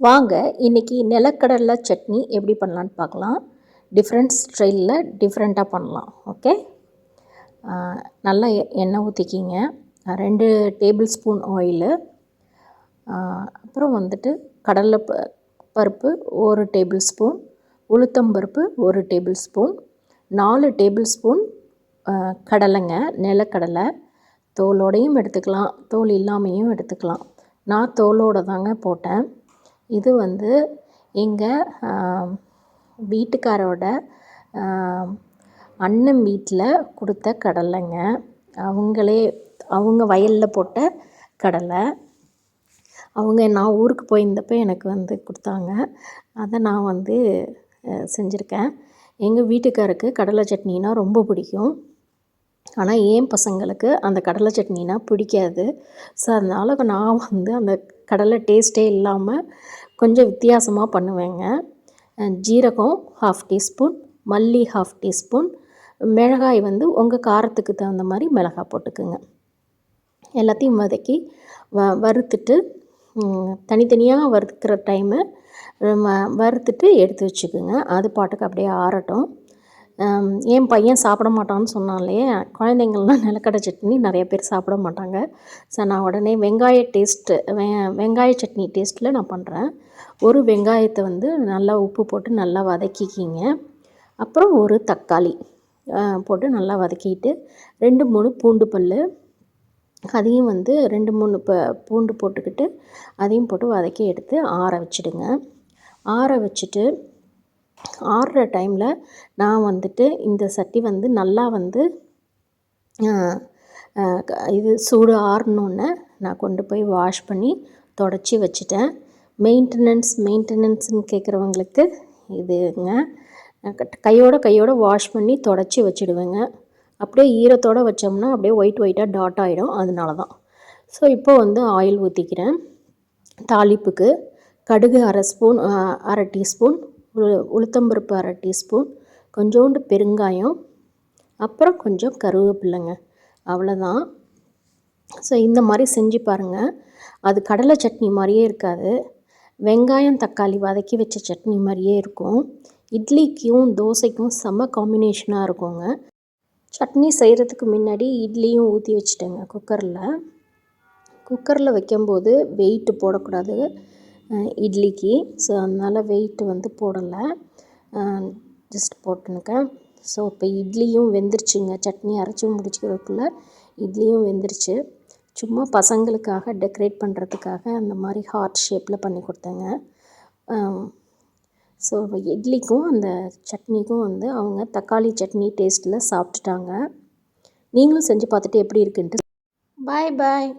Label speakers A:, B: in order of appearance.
A: வாங்க இன்றைக்கி நிலக்கடலை சட்னி எப்படி பண்ணலான்னு பார்க்கலாம். டிஃப்ரெண்ட் ஸ்டைலில் டிஃப்ரெண்ட்டாக பண்ணலாம். ஓகே, நல்லா எண்ணெய் ஊற்றிக்கிங்க. 2 டேபிள் ஸ்பூன் ஆயிலு, அப்புறம் கடலை பருப்பு 1 டேபிள் ஸ்பூன், உளுத்தம்பருப்பு 1 டேபிள் ஸ்பூன், 4 டேபிள் ஸ்பூன் கடலைங்க, நிலக்கடலை. தோலோடையும் எடுத்துக்கலாம், தோல் இல்லாமையும் எடுத்துக்கலாம். நான் தோலோடு தாங்க போட்டேன். இது எங்கள் வீட்டுக்காரோட அண்ணன் வீட்டில் கொடுத்த கடலைங்க. அவங்க வயலில் போட்ட கடலை. நான் ஊருக்கு போயிருந்தப்போ எனக்கு கொடுத்தாங்க. அதை நான் செஞ்சுருக்கேன். எங்கள் வீட்டுக்காருக்கு கடலை சட்னினா ரொம்ப பிடிக்கும். ஆனால் என் பசங்களுக்கு அந்த கடலை சட்னினா பிடிக்காது. ஸோ அதனால் நான் அந்த கடலை டேஸ்ட்டே இல்லாமல் கொஞ்சம் வித்தியாசமாக பண்ணுவேங்க. ஜீரகம் 1/2 டீஸ்பூன், மல்லி 1/2 டீஸ்பூன், மிளகாய் உங்கள் காரத்துக்கு தகுந்த மாதிரி மிளகாய் போட்டுக்குங்க. எல்லாத்தையும் வதக்கி வறுத்துட்டு தனித்தனியாக வறுக்கிற டைமு வறுத்துட்டு எடுத்து வச்சுக்கோங்க. அது பாட்டுக்கு அப்படியே ஆறட்டும். என் பையன் சாப்பிட மாட்டான்னு சொன்னாலே, குழந்தைங்கள்லாம் நிலக்கடலை சட்னி நிறைய பேர் சாப்பிட மாட்டாங்க. ஸோ நான் உடனே வெங்காய சட்னி டேஸ்ட்டில் நான் பண்ணுறேன். ஒரு வெங்காயத்தை நல்லா உப்பு போட்டு நல்லா வதக்கிக்கிங்க. அப்புறம் ஒரு தக்காளி போட்டு நல்லா வதக்கிட்டு 2-3 பூண்டு பல், அதையும் 2-3 பூண்டு போட்டுக்கிட்டு அதையும் போட்டு வதக்கி எடுத்து ஆற வச்சுடுங்க. ஆற வச்சுட்டு ஆறுற டைமில் நான் இந்த சட்டி நல்லா இது சூடு ஆறணுன்னு நான் கொண்டு போய் வாஷ் பண்ணி தொடச்சி வச்சுட்டேன். மெயின்டெனன்ஸ்னு கேட்குறவங்களுக்கு இதுங்க. கையோடு வாஷ் பண்ணி தொடச்சி வச்சுடுவேங்க. அப்படியே ஈரத்தோடு வச்சோம்னா அப்படியே ஒயிட்டாக டாட் ஆகிடும். அதனால தான். ஸோ இப்போ ஆயில் ஊற்றிக்கிறேன். தாளிப்புக்கு கடுகு 1/2 டீஸ்பூன், உளுத்தம்பருப்பு 1/2 டீஸ்பூன், கொஞ்சோண்டு பெருங்காயம், அப்புறம் கொஞ்சம் கருவேப்பில்லைங்க. அவ்வளோதான். ஸோ இந்த மாதிரி செஞ்சு பாருங்கள். அது கடலை சட்னி மாதிரியே இருக்காது, வெங்காயம் தக்காளி வதக்கி வச்ச சட்னி மாதிரியே இருக்கும். இட்லிக்கும் தோசைக்கும் செம்ம காம்பினேஷனாக இருக்குங்க. சட்னி செய்கிறதுக்கு முன்னாடி இட்லியும் ஊற்றி வச்சுட்டேங்க குக்கரில் வைக்கும்போது வெயிட்டு போடக்கூடாது இட்லிக்கு. ஸோ அதனால் வெயிட்டு போடலை, ஜஸ்ட் போட்டுனுக்கேன். ஸோ இப்போ இட்லியும் வெந்துருச்சுங்க. சட்னி அரைச்சி முடிச்சுக்கிறதுக்குள்ளே இட்லியும் வெந்துருச்சு. சும்மா பசங்களுக்காக டெக்கரேட் பண்ணுறதுக்காக அந்த மாதிரி ஹார்ட் ஷேப்பில் பண்ணி கொடுத்தேங்க. ஸோ இட்லிக்கும் அந்த சட்னிக்கும் அவங்க தக்காளி சட்னி டேஸ்ட்டில் சாப்பிட்டுட்டாங்க. நீங்களும் செஞ்சு பார்த்துட்டு எப்படி இருக்குன்ட்டு பாய்.